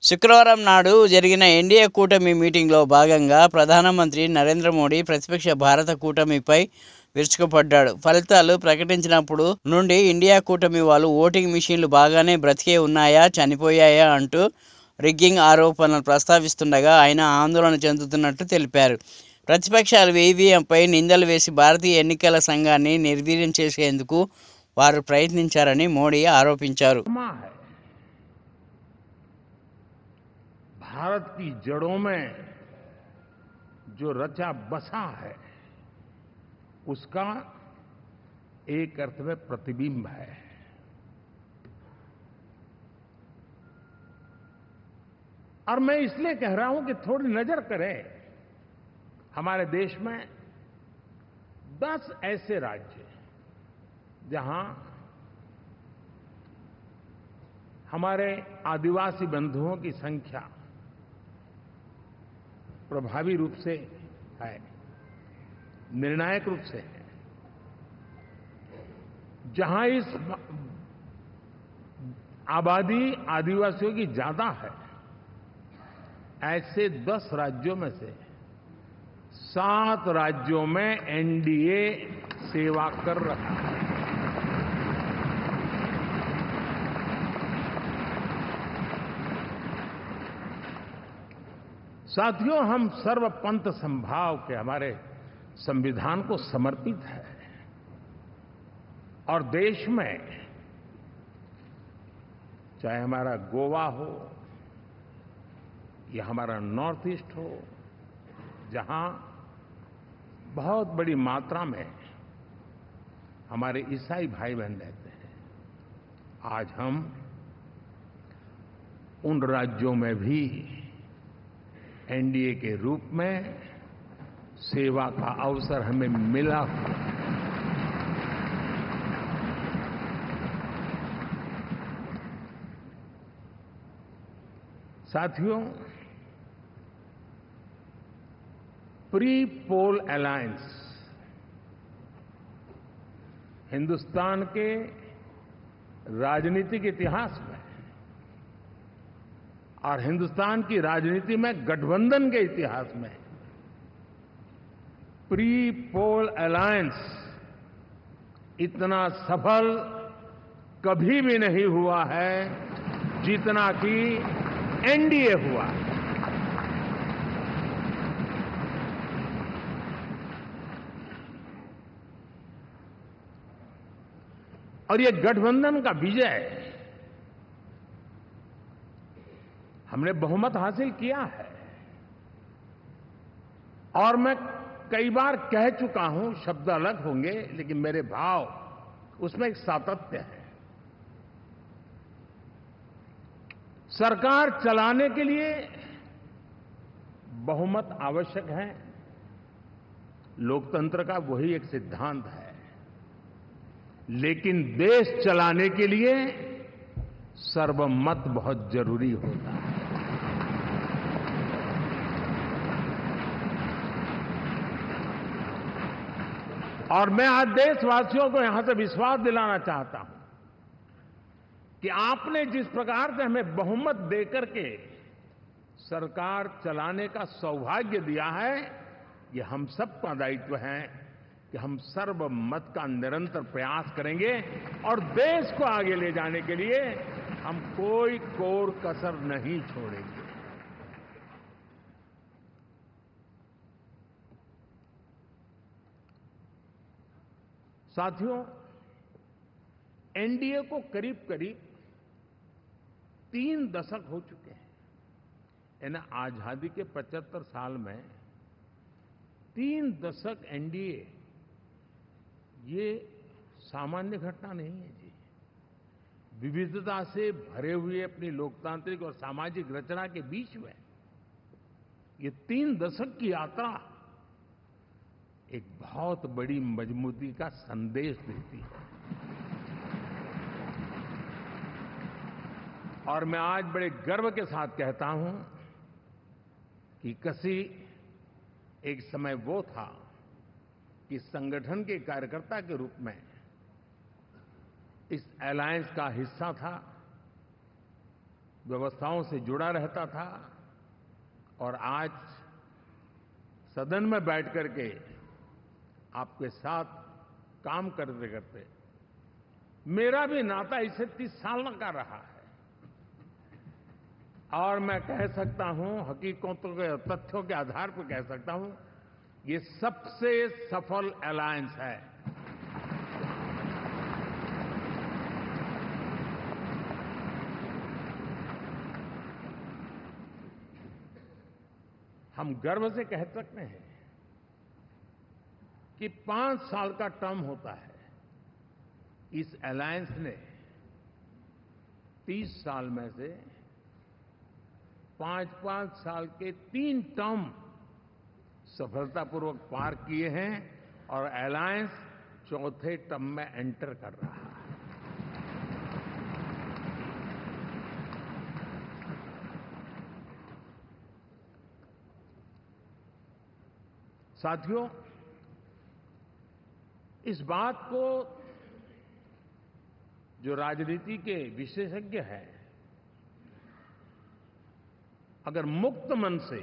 శుక్రవారం నాడు జరిగిన ఎన్డీఏ కూటమి మీటింగ్లో భాగంగా ప్రధానమంత్రి నరేంద్ర మోడీ ప్రతిపక్ష భారత కూటమిపై విరుచుకుపడ్డాడు. ఫలితాలు ప్రకటించినప్పుడు నుండి ఇండియా కూటమి వాళ్ళు ఓటింగ్ మిషన్లు బాగానే బ్రతికే ఉన్నాయా, చనిపోయాయా అంటూ రిగ్గింగ్ ఆరోపణలు ప్రస్తావిస్తుండగా ఆయన ఆందోళన చెందుతున్నట్టు తెలిపారు. ప్రతిపక్షాలు ఈవీఎంపై నిందలు వేసి భారతీయ ఎన్నికల సంఘాన్ని నిర్వీర్యం చేసేందుకు వారు ప్రయత్నించారని మోడీ ఆరోపించారు. भारत की जड़ों में जो रचा बसा है उसका एक अर्थ में प्रतिबिंब है। और मैं इसलिए कह रहा हूं कि थोड़ी नजर करें, हमारे देश में 10 ऐसे राज्य जहां हमारे आदिवासी बंधुओं की संख्या प्रभावी रूप से है, निर्णायक रूप से है, जहां इस आबादी आदिवासियों की ज्यादा है, ऐसे 10 राज्यों में से 7 राज्यों में एनडीए सेवा कर रहा है। साथियों, हम सर्वपंथ संभाव के हमारे संविधान को समर्पित है और देश में चाहे हमारा गोवा हो या हमारा नॉर्थ ईस्ट हो, जहां बहुत बड़ी मात्रा में हमारे ईसाई भाई बहन रहते हैं, आज हम उन राज्यों में भी एनडीए के रूप में सेवा का अवसर हमें मिला हुआ है। साथियों, प्री पोल अलायंस हिंदुस्तान के राजनीतिक इतिहास में और हिंदुस्तान की राजनीति में गठबंधन के इतिहास में प्री पोल अलायंस इतना सफल कभी भी नहीं हुआ है जितना कि एनडीए हुआ। और ये गठबंधन का विजय, हमने बहुमत हासिल किया है और मैं कई बार कह चुका हूं, शब्द अलग होंगे लेकिन मेरे भाव उसमें एक सातत्य है। सरकार चलाने के लिए बहुमत आवश्यक है, लोकतंत्र का वही एक सिद्धांत है, लेकिन देश चलाने के लिए सर्वमत बहुत जरूरी होता है। और मैं आज देशवासियों को यहां से विश्वास दिलाना चाहता हूं कि आपने जिस प्रकार से हमें बहुमत देकर के सरकार चलाने का सौभाग्य दिया है, ये हम सबका दायित्व है कि हम सर्वमत का निरंतर प्रयास करेंगे और देश को आगे ले जाने के लिए हम कोई कोर कसर नहीं छोड़ेंगे। साथियों, एनडीए को करीब करीब 3 दशक हो चुके हैं। यानी आजादी के 75 साल में 3 दशक एनडीए, ये सामान्य घटना नहीं है जी। विविधता से भरे हुए अपनी लोकतांत्रिक और सामाजिक रचना के बीच में ये 3 दशक की यात्रा एक बहुत बड़ी मजबूती का संदेश देती है। और मैं आज बड़े गर्व के साथ कहता हूं कि किसी एक समय वो था कि संगठन के कार्यकर्ता के रूप में इस अलायंस का हिस्सा था। व्यवस्थाओं से जुड़ा रहता था और आज सदन में बैठ करके आपके साथ काम करते करते मेरा भी नाता इससे 30 साल का रहा है और मैं कह सकता हूं, हकीकतों के तथ्यों के आधार पर कह सकता हूं, ये सबसे सफल अलायंस है। हम गर्व से कह सकते हैं कि 5 साल का टर्म होता है। इस अलायंस ने 30 साल में से 5-5 साल के 3 टर्म सफलतापूर्वक पार किए हैं और अलायंस चौथे टर्म में एंटर कर रहा है। साथियों, इस बात को जो राजनीति के विशेषज्ञ हैं, अगर मुक्त मन से